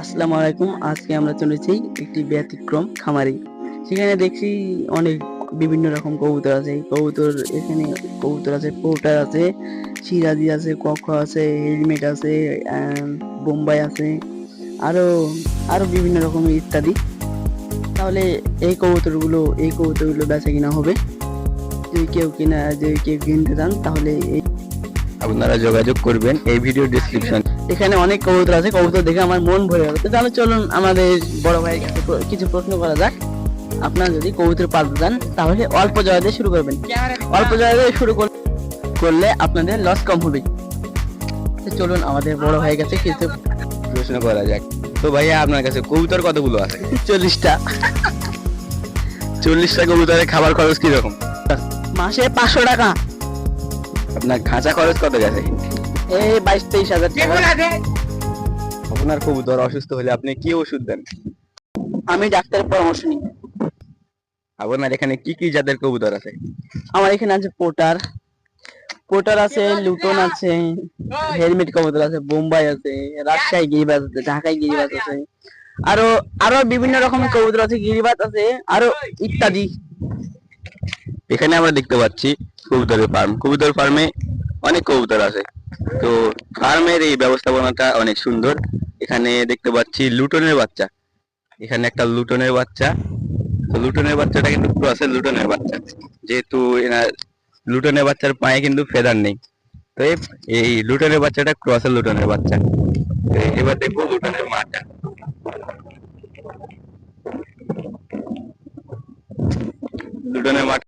আসসালামু আলাইকুম। আজকে আমরা চলেছি একটি ব্যতিক্রম খামারে। সেখানে দেখছি অনেক বিভিন্ন রকম কবুতর আছে। কবুতর এখানে কবুতর আছে, পোর্টার আছে, সিরাজি আছে, কক আছে, হেলমেট আছে, বোম্বাই আছে, আরো আরো বিভিন্ন রকমের ইত্যাদি। তাহলে এই কবুতরগুলো বেচা কিনা হবে। যদি কেউ কিনতে চান তাহলে আপনারা যোগাযোগ করবেন এই ভিডিও ডেসক্রিপশন। এখানে অনেক কবুতর আছে। কবুতর দেখে আমার মন ভরে গেল। তো তাহলে চলুন আমাদের বড় ভাইয়ের কাছে কিছু প্রশ্ন করা যাক। আপনারা যদি কবুতর পালতে চান তাহলে অল্প জায়গা দিয়ে শুরু করবেন। অল্প জায়গা দিয়ে করলে আপনাদের লস কম হবে। তো চলুন আমাদের বড় ভাইয়ের কাছে কিছু প্রশ্ন করা যাক। তো ভাইয়া আপনার কাছে কবুতর কতগুলো আছে? 40টা। 40টা কবুতরের খাবার খরচ কিরকম? মাসে 500 টাকা। আপনার খাঁচা খরচ কত গেছে? এই 22-23 হাজার টাকা। আপনার কবুতর অসুস্থ হলে আপনি কি ওষুধ দেন? আমি ডাক্তারের পরামর্শ নিই। আপনার এখানে কি কি জাতের কবুতর আছে? আমার এখানে আছে পোটার, পোটার আছে, লুটন আছে, হেলমেট কবুতর আছে, বোম্বাই আছে, রাজশাহী গিরিবাজ আছে, ঢাকায় গিরিবাজ আছে, আরো আরো বিভিন্ন রকমের কবুতর আছে, গিরিবাজ আছে, আরো ইত্যাদি। এখানে আমরা দেখতে পাচ্ছি কবুতরের ফার্ম। কবুতর ফার্মে অনেক কবুতর আছে। তো ফার্মের এই ব্যবস্থাপনাটা অনেক সুন্দর। এখানে দেখতে পাচ্ছি লুটনের বাচ্চা। এখানে একটা লুটনের বাচ্চা। তো লুটনের বাচ্চাটা কিন্তু ক্রসের লুটনের বাচ্চা, যেহেতু এনার লুটনের বাচ্চার পায়ে কিন্তু ফেদার নেই। তো এই লুটনের বাচ্চাটা ক্রসের লুটনের বাচ্চা। তো এবার দেখবো লুটনের মাটা। লুটনের মাঠ